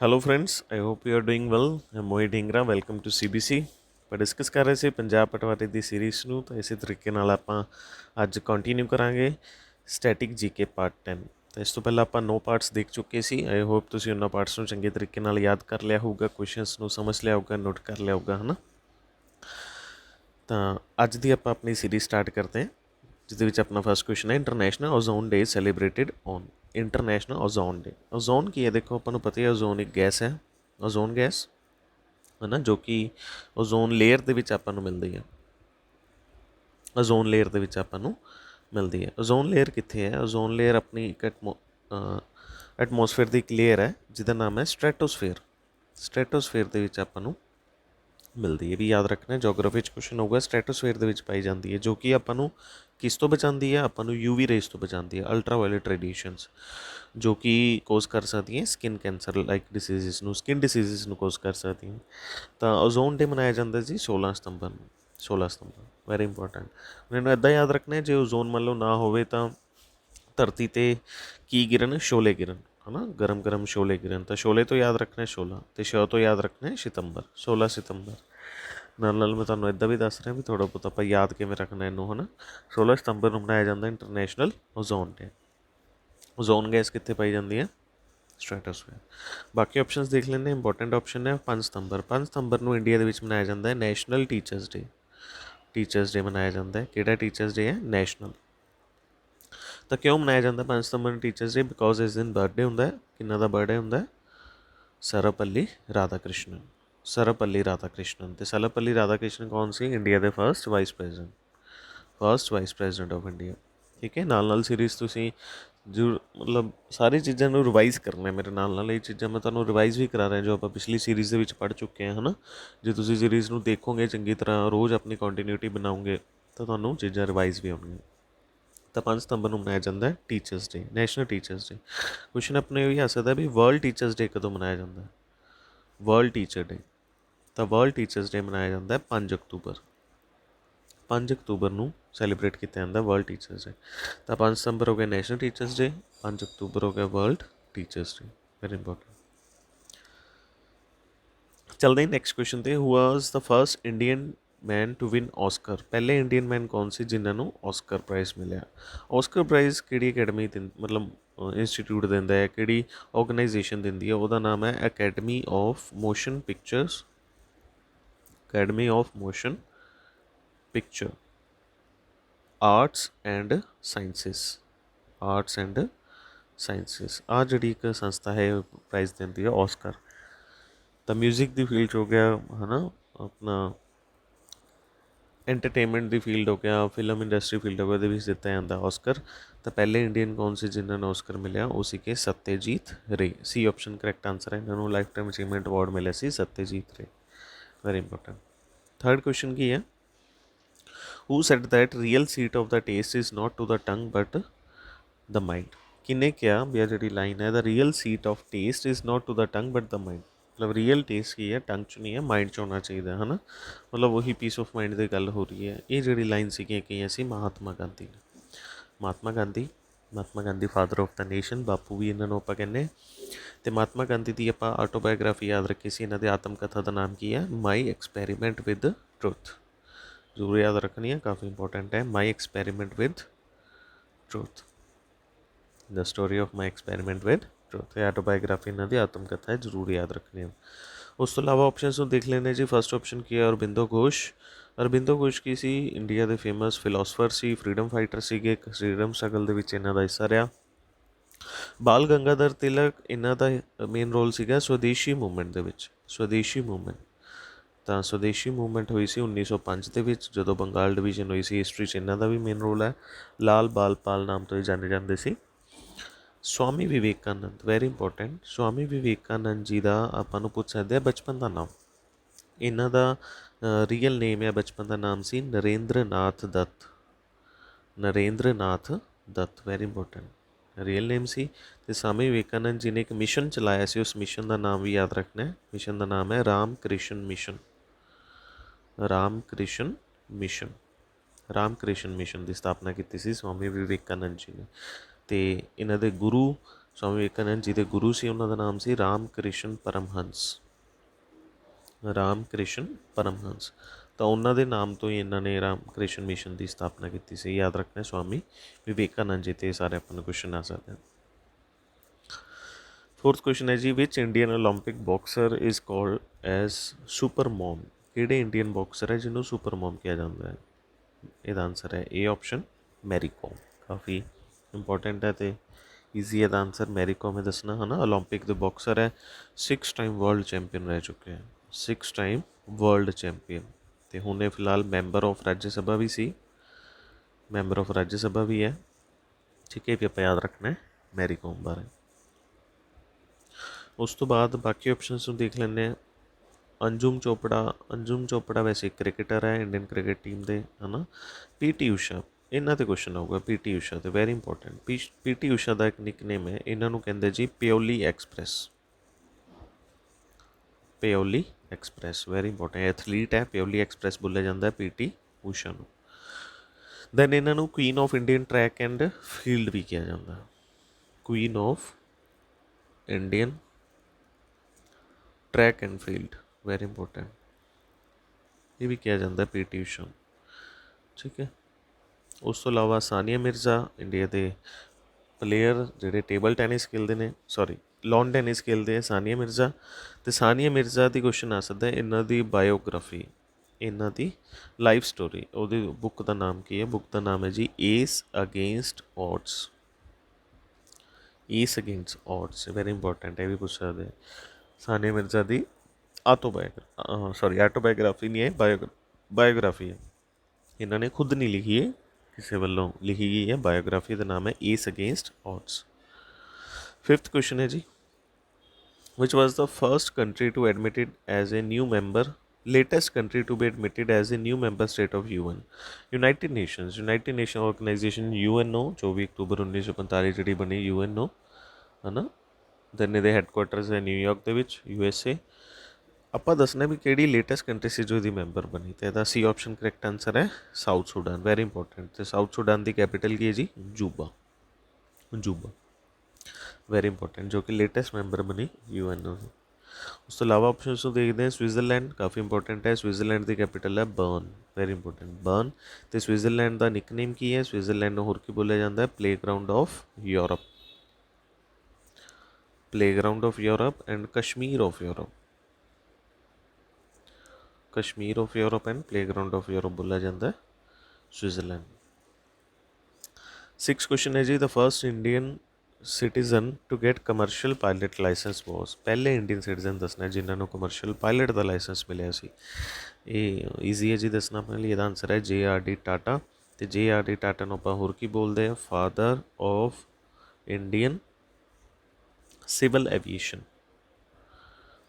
Hello friends, I hope you are doing well. ਮੈਂ ਮੋਹਿਤ Dhingra, welcome to CBC। ਆਪਾਂ discuss ਕਰ ਰਹੇ ਸੀ ਪੰਜਾਬ ਪਟਵਾਰੀ ਦੀ ਸੀਰੀਜ਼ ਨੂੰ, ਤਾਂ ਇਸੇ ਤਰੀਕੇ ਨਾਲ ਆਪਾਂ ਅੱਜ ਕੰਟੀਨਿਊ ਕਰਾਂਗੇ ਸਟੈਟਿਕ ਜੀਕੇ ਪਾਰਟ 10। ਤਾਂ ਇਸ ਤੋਂ ਪਹਿਲਾਂ ਆਪਾਂ 9 ਪਾਰਟਸ ਦੇਖ ਚੁੱਕੇ ਸੀ। ਆਈ ਹੋਪ ਤੁਸੀਂ ਉਹਨਾਂ ਪਾਰਟਸ ਨੂੰ ਚੰਗੇ ਤਰੀਕੇ ਨਾਲ ਯਾਦ ਕਰ ਲਿਆ ਹੋਊਗਾ, ਕੁਐਸਚਨਸ ਨੂੰ ਸਮਝ ਲਿਆ ਹੋਊਗਾ, ਨੋਟ ਕਰ ਲਿਆ ਹੋਊਗਾ, ਹੈ ਨਾ। ਤਾਂ ਅੱਜ ਦੀ ਆਪਾਂ ਆਪਣੀ ਸੀਰੀਜ਼ ਸਟਾਰਟ ਕਰਦੇ ਹਾਂ, ਜਿਸ ਦੇ ਵਿੱਚ ਆਪਣਾ ਫਸਟ ਕੁਐਸਚਨ ਹੈ international ozone day celebrated on. International ozone day. Ozone ਕੀ ਹੈ? ਦੇਖੋ, ਆਪਾਂ ਨੂੰ ਪਤਾ ਹੈ ਓਜ਼ੋਨ ਇੱਕ ਗੈਸ ਹੈ, ਓਜ਼ੋਨ ਗੈਸ, ਹੈ ਨਾ, ਜੋ ਕਿ ਓਜ਼ੋਨ ਲੇਅਰ ਦੇ ਵਿੱਚ ਆਪਾਂ ਨੂੰ ਮਿਲਦੀ ਹੈ। ਓਜ਼ੋਨ ਲੇਅਰ ਦੇ ਵਿੱਚ ਆਪਾਂ ਨੂੰ ਮਿਲਦੀ ਹੈ। ਓਜ਼ੋਨ ਲੇਅਰ ਕਿੱਥੇ ਹੈ? ਓਜ਼ੋਨ ਲੇਅਰ ਆਪਣੀ ਇੱਕ ਐਟਮੋਸਫੇਅਰ ਦੀ ਇੱਕ ਲੇਅਰ ਹੈ ਜਿਹਦਾ ਨਾਮ ਹੈ ਸਟ੍ਰੈਟੋਸਫੇਅਰ। ਸਟ੍ਰੈਟੋਸਫੇਅਰ ਦੇ ਵਿੱਚ ਆਪਾਂ ਨੂੰ ਮਿਲਦੀ ਹੈ। ਵੀ ਯਾਦ ਰੱਖਣਾ, ਜੋਗਰਾਫੀ 'ਚ ਕੁਐਸਚਨ ਹੋਊਗਾ। ਸਟ੍ਰੈਟੋਸਫੇਅਰ ਦੇ ਵਿੱਚ ਪਾਈ ਜਾਂਦੀ ਹੈ, ਜੋ ਕਿ ਆਪਾਂ ਨੂੰ ਕਿਸ ਤੋਂ ਬਚਾਉਂਦੀ ਹੈ? ਆਪਾਂ ਨੂੰ UV ਰੇਜ਼ ਤੋਂ ਬਚਾਉਂਦੀ ਹੈ, ਅਲਟਰਾਵਾਇਲਟ ਰੇਡੀਏਸ਼ਨਸ, ਜੋ ਕਿ ਕੋਜ਼ ਕਰ ਸਕਦੀਆਂ ਸਕਿਨ ਕੈਂਸਰ ਲਾਈਕ ਡਿਸੀਜ਼ਸ ਨੂੰ, ਸਕਿਨ ਡਿਸੀਜ਼ਸ ਨੂੰ ਕੋਜ਼ ਕਰ ਸਕਦੀਆਂ। ਤਾਂ ਓਜ਼ੋਨ ਡੇ ਮਨਾਇਆ ਜਾਂਦਾ ਜੀ 16 ਸਤੰਬਰ ਨੂੰ। 16 ਸਤੰਬਰ ਵੈਰੀ ਇੰਪੋਰਟੈਂਟ। ਮੈਨੂੰ ਇੱਦਾਂ ਯਾਦ ਰੱਖਣਾ, ਜੇ ਓਜ਼ੋਨ ਮੰਨ ਲਓ ਨਾ ਹੋਵੇ ਤਾਂ ਧਰਤੀ 'ਤੇ ਕੀ ਗਿਰਨ? ਸ਼ੋਲੇ ਗਿਰਨ, ਹੈ ਨਾ, ਗਰਮ ਗਰਮ ਸ਼ੋਲੇ ਗਿਰਨ। ਤਾਂ ਸ਼ੋਲੇ ਤੋਂ ਯਾਦ ਰੱਖਣਾ 16, ਅਤੇ ਸ਼ੋ ਤੋਂ ਯਾਦ ਰੱਖਣਾ ਸਤੰਬਰ, 16 ਸਤੰਬਰ। ਨਾਲ ਮੈਂ ਤੁਹਾਨੂੰ ਇੱਦਾਂ ਵੀ ਦੱਸ ਰਿਹਾ ਵੀ ਥੋੜ੍ਹਾ ਬਹੁਤ ਆਪਾਂ ਯਾਦ ਕਿਵੇਂ ਰੱਖਣਾ ਇਹਨੂੰ, ਹੈ ਨਾ। 16 ਸਤੰਬਰ ਨੂੰ ਮਨਾਇਆ ਜਾਂਦਾ international ozone day. Ozone gas ਕਿੱਥੇ ਪਾਈ ਜਾਂਦੀ ਹੈ? ਸਟ੍ਰੈਟੋਸਫੇਅਰ। ਬਾਕੀ ਆਪਸ਼ਨਸ ਦੇਖ ਲੈਂਦੇ। ਇੰਪੋਰਟੈਂਟ ਆਪਸ਼ਨ ਹੈ 5 ਸਤੰਬਰ। 5 ਸਤੰਬਰ ਨੂੰ ਇੰਡੀਆ ਦੇ ਵਿੱਚ ਮਨਾਇਆ ਜਾਂਦਾ ਹੈ national teachers day. Teachers day ਮਨਾਇਆ ਜਾਂਦਾ ਹੈ। ਕਿਹੜਾ ਟੀਚਰਸ ਡੇ ਹੈ? ਨੈਸ਼ਨਲ। ਤਾਂ ਕਿਉਂ ਮਨਾਇਆ ਜਾਂਦਾ 5 ਸਤੰਬਰ ਨੂੰ ਟੀਚਰਸ ਡੇ? ਬਿਕੋਜ਼ ਇਸ ਦਿਨ ਬਰਥਡੇ ਹੁੰਦਾ ਹੈ। ਕਿਹਨਾਂ ਦਾ ਬਰਥਡੇ ਹੁੰਦਾ ਹੈ? ਸਰਵਪੱਲੀ ਰਾਧਾ ਕ੍ਰਿਸ਼ਨਨ। ਸਰਵਪੱਲੀ ਰਾਧਾ ਕ੍ਰਿਸ਼ਨਨ। ਅਤੇ ਸਰਵਪੱਲੀ ਰਾਧਾ ਕ੍ਰਿਸ਼ਨਨ ਕੌਣ ਸੀ? ਇੰਡੀਆ ਦੇ first vice president, first vice president of India. ਠੀਕ ਹੈ। ਨਾਲ ਸੀਰੀਜ਼ ਤੁਸੀਂ ਜ਼ਰੂਰ, ਮਤਲਬ ਸਾਰੀ ਚੀਜ਼ਾਂ ਨੂੰ ਰਿਵਾਈਜ਼ ਕਰਨਾ ਮੇਰੇ ਨਾਲ ਇਹ ਚੀਜ਼ਾਂ ਮੈਂ ਤੁਹਾਨੂੰ ਰਿਵਾਈਜ਼ ਵੀ ਕਰਾ ਰਿਹਾ, ਜੋ ਆਪਾਂ ਪਿਛਲੀ ਸੀਰੀਜ਼ ਦੇ ਵਿੱਚ ਪੜ੍ਹ ਚੁੱਕੇ ਹਾਂ, ਹੈ ਨਾ। ਜੇ ਤੁਸੀਂ ਸੀਰੀਜ਼ ਨੂੰ ਦੇਖੋਗੇ ਚੰਗੀ ਤਰ੍ਹਾਂ, ਰੋਜ਼ ਆਪਣੀ ਕੰਟੀਨਿਊਟੀ ਬਣਾਓਗੇ, ਤਾਂ ਤੁਹਾਨੂੰ ਚੀਜ਼ਾਂ ਰਿਵਾਈਜ਼ ਵੀ ਹੋਣਗੀਆਂ। ਤਾਂ 5 ਸਤੰਬਰ ਨੂੰ ਮਨਾਇਆ ਜਾਂਦਾ ਹੈ teachers day, national teachers day. Question ਆਪਣੇ ਵੀ ਆ ਸਕਦਾ ਵੀ ਵਰਲਡ ਟੀਚਰਸ ਡੇ ਕਦੋਂ ਮਨਾਇਆ ਜਾਂਦਾ ਹੈ? World teacher day. ਤਾਂ ਵਰਲਡ ਟੀਚਰਸ ਡੇ ਮਨਾਇਆ ਜਾਂਦਾ ਹੈ 5 ਅਕਤੂਬਰ। 5 ਅਕਤੂਬਰ ਨੂੰ ਸੈਲੀਬ੍ਰੇਟ ਕੀਤਾ ਜਾਂਦਾ ਵਰਲਡ ਟੀਚਰਸ ਡੇ। ਤਾਂ 5 ਸਤੰਬਰ ਹੋ ਗਿਆ ਨੈਸ਼ਨਲ ਟੀਚਰਸ ਡੇ, 5 ਅਕਤੂਬਰ ਹੋ ਗਿਆ world teachers day. Very important. ਚੱਲਦੇ ਹਾਂ ਨੈਕਸਟ ਕੁਐਸਚਨ 'ਤੇ। Who was the first Indian man to win Oscar? ਪਹਿਲੇ ਇੰਡੀਅਨ ਮੈਨ ਕੌਣ ਸੀ ਜਿਨ੍ਹਾਂ ਨੂੰ ਔਸਕਰ ਪ੍ਰਾਈਜ਼ ਮਿਲਿਆ? ਔਸਕਰ ਪ੍ਰਾਈਜ਼ ਕਿਹੜੀ ਅਕੈਡਮੀ ਮਤਲਬ ਇੰਸਟੀਟਿਊਟ ਦਿੰਦਾ ਹੈ, ਕਿਹੜੀ ਆਰਗੇਨਾਈਜੇਸ਼ਨ ਦਿੰਦੀ ਹੈ? ਉਹਦਾ ਨਾਮ ਹੈ academy of motion pictures, academy of motion picture arts and sciences, arts and sciences. ਆਹ ਜਿਹੜੀ ਇੱਕ ਸੰਸਥਾ ਹੈ ਪ੍ਰਾਈਜ਼ ਦਿੰਦੀ ਹੈ ਔਸਕਰ। ਤਾਂ ਮਿਊਜ਼ਿਕ ਦੀ ਫੀਲਡ 'ਚ ਹੋ ਗਿਆ, ਹੈ ਨਾ, ਆਪਣਾ ਐਂਟਰਟੇਨਮੈਂਟ ਦੀ ਫੀਲਡ ਹੋ ਗਿਆ, ਫਿਲਮ ਇੰਡਸਟਰੀ ਫੀਲਡ ਹੋ ਗਿਆ, ਉਹਦੇ ਵਿੱਚ ਦਿੱਤਾ ਜਾਂਦਾ ਔਸਕਰ। ਤਾਂ ਪਹਿਲੇ ਇੰਡੀਅਨ ਕੌਣ ਸੀ ਜਿਨ੍ਹਾਂ ਨੂੰ ਔਸਕਰ ਮਿਲਿਆ? ਉਹ ਸੀਗੇ ਸੱਤਿਆਜੀਤ ਰੇ। ਸੀ ਆਪਸ਼ਨ ਕਰੈਕਟ ਆਂਸਰ ਹੈ। ਇਹਨਾਂ ਨੂੰ ਲਾਈਫ ਟਾਈਮ ਅਚੀਵਮੈਂਟ ਅਵਾਰਡ ਮਿਲਿਆ ਸੀ Satyajit Ray. Very important. Third question ਕੀ ਹੈ? Who said that real seat of the taste is not to the tongue but the mind? ਕਿਹਨੇ ਕਿਹਾ ਵੀ ਆ ਜਿਹੜੀ ਲਾਈਨ ਹੈ, the real seat of taste is not to the tongue but the mind? ਮਤਲਬ real taste ਕੀ ਹੈ? Tongue 'ਚ ਨਹੀਂ ਹੈ, ਮਾਈਂਡ 'ਚ ਹੋਣਾ ਚਾਹੀਦਾ, ਹੈ ਨਾ। ਮਤਲਬ ਉਹੀ ਪੀਸ ਆਫ ਮਾਈਂਡ ਦੀ ਗੱਲ ਹੋ ਰਹੀ ਹੈ। ਇਹ ਜਿਹੜੀ ਲਾਈਨ ਸੀਗੀਆਂ ਕਹੀਆਂ ਸੀ ਮਹਾਤਮਾ ਗਾਂਧੀ ਨੇ। Mahatma Gandhi, Mahatma Gandhi father of the nation, ਬਾਪੂ ਵੀ ਇਹਨਾਂ ਨੂੰ ਆਪਾਂ ਕਹਿੰਦੇ। ਅਤੇ ਮਹਾਤਮਾ ਗਾਂਧੀ ਦੀ ਆਪਾਂ ਆਟੋਬਾਇਓਗ੍ਰਾਫੀ ਯਾਦ ਰੱਖੀ ਸੀ। ਇਹਨਾਂ ਦੇ ਆਤਮ ਕਥਾ ਦਾ ਨਾਮ ਕੀ ਹੈ? My experiment with truth. ਜ਼ਰੂਰ ਯਾਦ ਰੱਖਣੀ ਹੈ, ਕਾਫੀ ਇੰਪੋਰਟੈਂਟ ਹੈ। My experiment with truth, the story of my experiment with truth. ਇਹ ਆਟੋਬਾਇਓਗ੍ਰਾਫੀ ਇਹਨਾਂ ਦੀ ਆਤਮ ਕਥਾ ਹੈ, ਜ਼ਰੂਰ ਯਾਦ ਰੱਖਣੀ ਹੈ। ਉਸ ਤੋਂ ਇਲਾਵਾ ਆਪਸ਼ਨਸ ਨੂੰ ਦੇਖ ਲੈਂਦੇ ਜੀ। ਫਸਟ ਆਪਸ਼ਨ ਕੀ ਹੈ? ਅਰਬਿੰਦੋ ਘੋਸ਼। ਅਰਬਿੰਦੋ ਘੋਸ਼ ਕੀ ਸੀ? ਇੰਡੀਆ ਦੇ ਫੇਮਸ ਫਿਲੋਸਫਰ ਸੀ, ਫਰੀਡਮ ਫਾਈਟਰ ਸੀਗੇ। ਇੱਕ ਫਰੀਡਮ ਸਟਰਗਲ ਦੇ ਵਿੱਚ ਇਹਨਾਂ ਦਾ ਹਿੱਸਾ ਰਿਹਾ। ਬਾਲ ਗੰਗਾਧਰ ਤਿਲਕ, ਇਹਨਾਂ ਦਾ ਮੇਨ ਰੋਲ ਸੀਗਾ ਸਵਦੇਸ਼ੀ ਮੂਵਮੈਂਟ ਦੇ ਵਿੱਚ, ਸਵਦੇਸ਼ੀ ਮੂਵਮੈਂਟ। ਤਾਂ ਸਵਦੇਸ਼ੀ ਮੂਵਮੈਂਟ ਹੋਈ ਸੀ 1905 ਦੇ ਵਿੱਚ, ਜਦੋਂ ਬੰਗਾਲ ਡਿਵੀਜ਼ਨ ਹੋਈ ਸੀ। ਹਿਸਟਰੀ 'ਚ ਇਹਨਾਂ ਦਾ ਵੀ ਮੇਨ ਰੋਲ ਹੈ। ਲਾਲ ਬਾਲਪਾਲ ਨਾਮ ਤੋਂ ਹੀ ਜਾਣੇ ਜਾਂਦੇ ਸੀ। Swami Vivekananda, very important. ਸਵਾਮੀ ਵਿਵੇਕਾਨੰਦ ਜੀ ਦਾ ਆਪਾਂ ਨੂੰ ਪੁੱਛ ਸਕਦੇ ਹਾਂ ਬਚਪਨ ਦਾ ਨਾਮ। ਇਹਨਾਂ ਦਾ ਰੀਅਲ ਨੇਮ ਹੈ, ਬਚਪਨ ਦਾ ਨਾਮ ਸੀ ਨਰੇਂਦਰ ਨਾਥ ਦੱਤ। ਨਰੇਂਦਰ ਨਾਥ ਦੱਤ, ਵੈਰੀ ਇੰਪੋਰਟੈਂਟ ਰੀਅਲ ਨੇਮ ਸੀ। ਅਤੇ ਸਵਾਮੀ ਵਿਵੇਕਾਨੰਦ ਜੀ ਨੇ ਇੱਕ ਮਿਸ਼ਨ ਚਲਾਇਆ ਸੀ, ਉਸ ਮਿਸ਼ਨ ਦਾ ਨਾਮ ਵੀ ਯਾਦ ਰੱਖਣਾ ਹੈ। ਮਿਸ਼ਨ ਦਾ ਨਾਮ ਹੈ Ram Krishna mission. Ram Krishna mission, Ram Krishna mission ਦੀ ਸਥਾਪਨਾ ਕੀਤੀ ਸੀ ਸਵਾਮੀ ਵਿਵੇਕਾਨੰਦ ਜੀ ਨੇ। ਅਤੇ ਇਹਨਾਂ ਦੇ ਗੁਰੂ स्वामी विवेकानंद जी के गुरु से उन्होंने नाम से राम कृष्ण परमहंस। राम कृष्ण परमहंस, तो उन्होंने नाम तो ही इन्होंने राम कृष्ण मिशन की स्थापना की सी। याद रखना स्वामी विवेकानंद जी, तो सारे अपन क्वेश्चन आ सकते हैं। फोर्थ क्वेश्चन है जी, which Indian Olympic boxer is called as super mom. किहड़े इंडियन बॉक्सर है जिन्होंने सुपर मॉम किया जाता है। ਇਹਦਾ आंसर है ए ऑप्शन मैरी कॉम। काफ़ी इंपॉर्टेंट है तो ईजी है आंसर। मैरी कॉम है दसना है ना। ओलंपिक के बॉक्सर है, 6 टाइम वर्ल्ड चैंपीयन रह चुके हैं, 6 टाइम वर्ल्ड चैंपीयन। तो हुणे फिलहाल मैंबर ऑफ राज्य सभा भी सी, मैंबर ऑफ राज्य सभा भी है। ठीक है, भी आप याद रखना है मैरी कॉम बारे। उस तो बाद बाकी ऑप्शनस देख लें। अंजुम चोपड़ा, अंजुम चोपड़ा वैसे क्रिकेटर है इंडियन क्रिकेट टीम के, है ना। पीटी ऊषा, इन्हों पर क्वेश्चन आऊगा। पीटी ऊषा तो वैरी इंपॉर्टेंट। पीटी ऊषा का एक निकनेम है, इन्हों कहते जी Payyoli express. Payyoli express very important athlete है, प्योली एक्सप्रैस बोलिया जाता है पीटी ऊषा को। दैन इन्हों queen of Indian track and field भी किया जाता है। Queen of Indian track and field very important, ये भी किया जाता है पीटी ऊषा। ठीक है, उस तो इलावा सानिया मिर्ज़ा इंडिया के प्लेयर जोड़े टेबल टैनिस खेलते हैं, सॉरी लॉन टैनिस खेलते हैं सानिया मिर्ज़ा। तो सानिया मिर्ज़ा की क्वेश्चन आ सकता है, इन्हों की बायोग्राफी, इन्हों की लाइफ स्टोरी, वो बुक का नाम की है। बुक का नाम है G S against odds. S against odds very important है, भी पूछ सकते हैं। सानिया मिर्ज़ा की ऑटोबायोग्राफी नहीं है, बायोग्राफी है। इन्होंने खुद नहीं लिखी है, किसी वालों लिखी गई है बायोग्राफी। का नाम है ace against odds. Fifth question है जी, which was the first country to admitted as a new member, latest country to be admitted as a new member state of UN. United Nation Organisation UNO 24 अक्तूबर 1945 जी बनी UNO, है ना। Then ये हैडकुआटर्स है New York के यूएसए। आप दसना भी कि लेटेस्ट कंट्री से जो मैंबर बनी, तो यदा सी ऑप्शन करैक्ट आंसर है साउथ सुडान वैरी इंपॉर्टेंट। तो साउथ सुडान की कैपिटल की है जी जूबा, जूबा वैरी इंपॉर्टेंट, जो कि लेटेस्ट मैंबर बनी यूएनओ। उस तो इलावा ऑप्शन देखते हैं, स्विट्जरलैंड काफ़ी इंपॉर्टेंट है। स्विट्जरलैंड की कैपिटल है बर्न वैरी इंपॉर्टेंट, बर्न। तो स्विट्जरलैंड का निकनेम की है, स्विट्जरलैंड होर की बोलिया जाता है playground of Europe, playground of Europe and Kashmir of Europe, Kashmir of Europe and playground of Europe बोला जाता है स्विट्जरलैंड। सिक्स क्वेश्चन है जी, the first Indian citizen to get commercial pilot licence was. पहले इंडियन सिटीजन दसना जिन्होंने कमर्शियल पायलट का licence मिले सी। ये ईजी है जी दसना अपने लिए। आंसर है JRD टाटा। तो JRD टाटा को आप होर की बोलते हैं father of Indian civil aviation,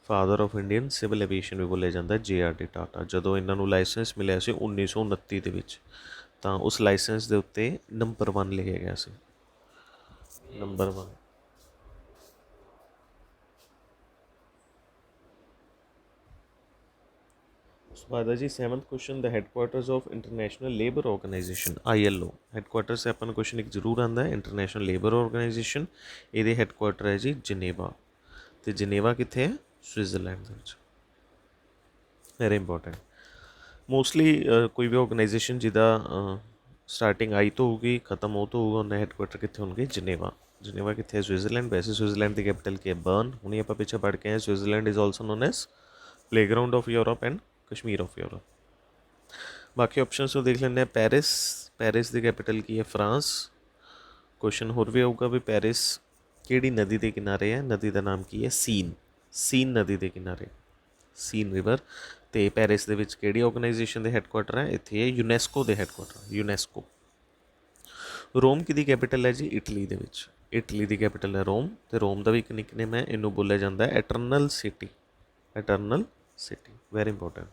father of Indian civil aviation भी बोलिया जाता है JRD टाटा। जो इन्हों लाइसेंस मिले 1929 के, तो उस लाइसेंस के उत्ते नंबर 1 लिखे गया से, नंबर 1। उस बाद है जी seventh question, the headquarters of international labour organisation ILO। Headquarter से अपन क्वेश्चन एक जरूर आता है, इंटरनेशनल लेबर ऑर्गेनाइजेशन, ये हैडकुआटर है जी जनेवा। तो जनेवा कितने है, स्विट्जरलैंड। Very important. मोस्टली कोई भी ऑर्गेनाइजेशन जिदा स्टार्टिंग आई तो होगी खत्म हो तो होगा, उन्हें हैडकुआटर कितने होंगे, जनेवा। जनेवा कितने है, स्विट्जरलैंड। वैसे स्विट्जरलैंड की कैपिटल की है बर्न। हूँ आप पीछे पढ़ के हैं, Switzerland is also known as playground of Europe and Kashmir of Europe. बाकी ऑप्शन तो देख लें। पेरिस, पेरिस की कैपिटल की है फ्रांस। क्वेश्चन होर भी आऊगा भी पेरिस किहड़ी नदी के किनारे है, नदी का नाम की है सीन, सीन नदी के किनारे, सीन रिवर। तो पेरिस के ऑर्गेनाइजेशन के हैडकुआटर है, इतने है यूनैसको के हैडकुआटर, यूनैसको। रोम की कैपिटल है जी इटली के, इटली की कैपिटल है रोम। तो रोम का भी एक निकनेम है, इनू बोलिया जाता है eternal city, eternal city very important.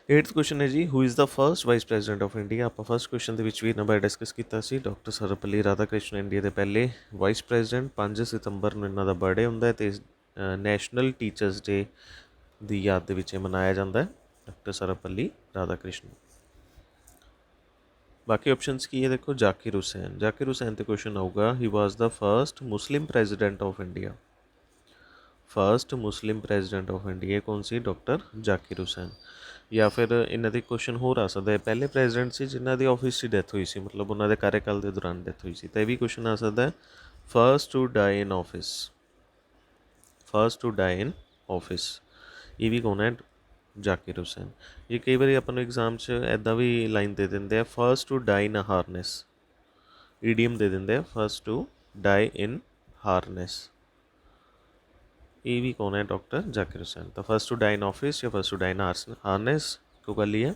Eighth question है जी, who is the first vice president of India. आप फर्स्ट क्वेश्चन भी नंबर डिस्कस किया, डॉक्टर सर्वपल्ली राधाकृष्णन इंडिया के पहले वाइस प्रेजिडेंट। 5 सितंबर को इन्हों का बर्थडे होंगे, तो नैशनल टीचर्स डे की याद मनाया जाता है डॉक्टर सर्वपल्ली राधाकृष्णन। बाकी ऑप्शंस की है देखो, जाकिर हुसैन। जाकिर हुसैन तो क्वेश्चन आऊगा, he was the first Muslim president of India. First Muslim president of India कौन सी? डॉक्टर जाकिर हुसैन। ਜਾਂ ਫਿਰ ਇਹਨਾਂ ਦੇ ਕੁਐਸਚਨ ਹੋਰ ਆ ਸਕਦਾ ਹੈ, ਪਹਿਲੇ ਪ੍ਰੈਜ਼ੀਡੈਂਟ ਸੀ ਜਿਨ੍ਹਾਂ ਦੀ ਆਫਿਸ 'ਚ ਡੈਥ ਹੋਈ ਸੀ, ਮਤਲਬ ਉਹਨਾਂ ਦੇ ਕਾਰਜਕਾਲ ਦੇ ਦੌਰਾਨ ਡੈਥ ਹੋਈ ਸੀ, ਤਾਂ ਇਹ ਵੀ ਕੁਐਸਚਨ ਆ ਸਕਦਾ ਹੈ, first to die in office. First to die in office, ਇਹ ਵੀ ਕੌਣ ਹੈ? ਜਾਕਿਰ ਹੁਸੈਨ। ਇਹ ਕਈ ਵਾਰੀ ਆਪਾਂ ਨੂੰ ਐਗਜ਼ਾਮ 'ਚ ਇੱਦਾਂ ਵੀ ਲਾਈਨ ਦੇ ਦਿੰਦੇ ਆ, first to die in harness, idiom ਦੇ ਦਿੰਦੇ ਆ, first to die in harness. ਇਹ ਵੀ ਕੌਣ ਹੈ? ਡਾਕਟਰ ਜਾਕਿਰ ਹੁਸੈਨ। ਤਾਂ first to die in office ਜਾਂ first to die in harness, ਇੱਕੋ ਗੱਲ ਹੀ ਹੈ,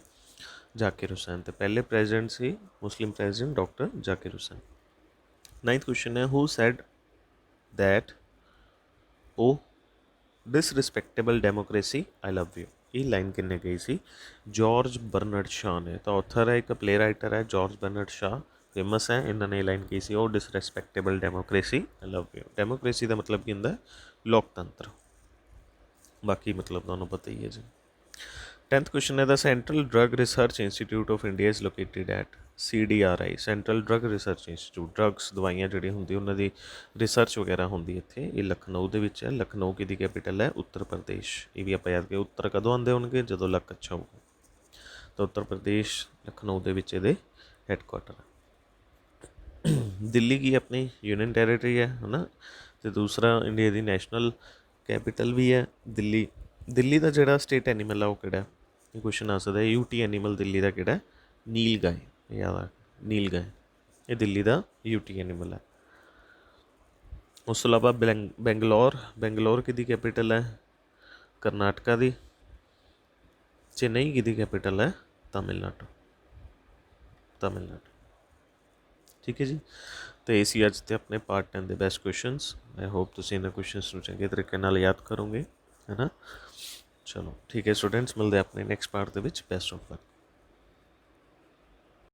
ਜਾਕਿਰ ਹੁਸੈਨ। ਤੇ ਪਹਿਲੇ ਪ੍ਰੈਜ਼ੀਡੈਂਟ ਸੀ Muslim president doctor Zakir Hussain. 9th question ਹੈ, who said that O disrespectable democracy I love you. ਇਹ ਲਾਈਨ ਕਿੰਨੇ ਗਈ ਸੀ? ਜਾਰਜ ਬਰਨਰਡ ਸ਼ਾਹ ਨੇ। ਤਾਂ ਆਥਰ ਹੈ, ਇੱਕ ਪਲੇ ਰਾਈਟਰ ਹੈ ਜਾਰਜ ਬਰਨਰਡ ਸ਼ਾਹ, ਫੇਮਸ ਹੈ। ਇਹਨਾਂ ਨੇ ਲਾਈਨ ਕਹੀ ਸੀ, O disrespectable democracy I love you. Democracy ਦਾ ਮਤਲਬ ਕੀ ਹੁੰਦਾ? ਲੋਕਤੰਤਰ। ਬਾਕੀ ਮਤਲਬ ਤੁਹਾਨੂੰ ਪਤਾ ਹੀ ਹੈ ਜੀ। 10th ਕੁਐਸਚਨ ਹੈ, the central drug research institute of India is located at CDRI। Central drug research institute, drugs ਦਵਾਈਆਂ ਜਿਹੜੀਆਂ ਹੁੰਦੀਆਂ ਉਹਨਾਂ ਦੀ ਰਿਸਰਚ ਵਗੈਰਾ ਹੁੰਦੀ ਇੱਥੇ, ਇਹ ਲਖਨਊ ਦੇ ਵਿੱਚ ਹੈ। ਲਖਨਊ ਕਿਹਦੀ ਕੈਪੀਟਲ ਹੈ? ਉੱਤਰ ਪ੍ਰਦੇਸ਼। ਇਹ ਵੀ ਆਪਾਂ ਯਾਦ ਕਰੀਏ, ਉੱਤਰ ਕਦੋਂ ਆਉਂਦੇ ਹੋਣਗੇ? ਜਦੋਂ ਲੱਕ ਅੱਛਾ ਹੋਊਗਾ। ਤਾਂ ਉੱਤਰ ਪ੍ਰਦੇਸ਼ ਲਖਨਊ ਦੇ ਵਿੱਚ ਇਹਦੇ ਹੈੱਡਕੁਆਟਰ ਹੈ। ਦਿੱਲੀ ਕੀ ਆਪਣੀ ਯੂਨੀਅਨ ਟੈਰੀਟਰੀ ਹੈ ਨਾ, ਅਤੇ ਦੂਸਰਾ ਇੰਡੀਆ ਦੀ ਨੈਸ਼ਨਲ ਕੈਪੀਟਲ ਵੀ ਹੈ ਦਿੱਲੀ। ਦਿੱਲੀ ਦਾ ਜਿਹੜਾ ਸਟੇਟ ਐਨੀਮਲ ਆ ਉਹ ਕਿਹੜਾ? ਇਹ ਕੁਐਸਚਨ ਆ ਸਕਦਾ, UT ਐਨੀਮਲ ਦਿੱਲੀ ਦਾ ਕਿਹੜਾ? ਨੀਲ ਗਾਏ। ਯਾਦ ਆ, ਨੀਲ ਗਾਏ, ਇਹ ਦਿੱਲੀ ਦਾ UT ਐਨੀਮਲ ਹੈ। ਉਸ ਤੋਂ ਇਲਾਵਾ ਬੈਂਗਲੌਰ, ਬੈਂਗਲੌਰ ਕਿਹਦੀ ਕੈਪੀਟਲ ਹੈ? ਕਰਨਾਟਕਾ ਦੀ। ਚੇਨਈ ਕਿਹਦੀ ਕੈਪੀਟਲ ਹੈ? ਤਾਮਿਲਨਾਡੂ। ਤਾਮਿਲਨਾਡੂ, ਠੀਕ ਹੈ ਜੀ। ਅਤੇ ਇਹ ਸੀ ਅੱਜ ਤੇ ਆਪਣੇ ਪਾਰਟ 10 ਦੇ ਬੈਸਟ ਕੁਐਸਚਨਸ। ਆਈ ਹੋਪ ਤੁਸੀਂ ਇਹਨਾਂ ਕੁਐਸਚਨਸ ਨੂੰ ਚੰਗੇ ਤਰੀਕੇ ਨਾਲ ਯਾਦ ਕਰੋਗੇ, ਹੈ ਨਾ। ਚਲੋ ਠੀਕ ਹੈ ਸਟੂਡੈਂਟਸ, ਮਿਲਦੇ ਆਪਣੇ ਨੈਕਸਟ ਪਾਰਟ ਦੇ ਵਿੱਚ। Best of luck.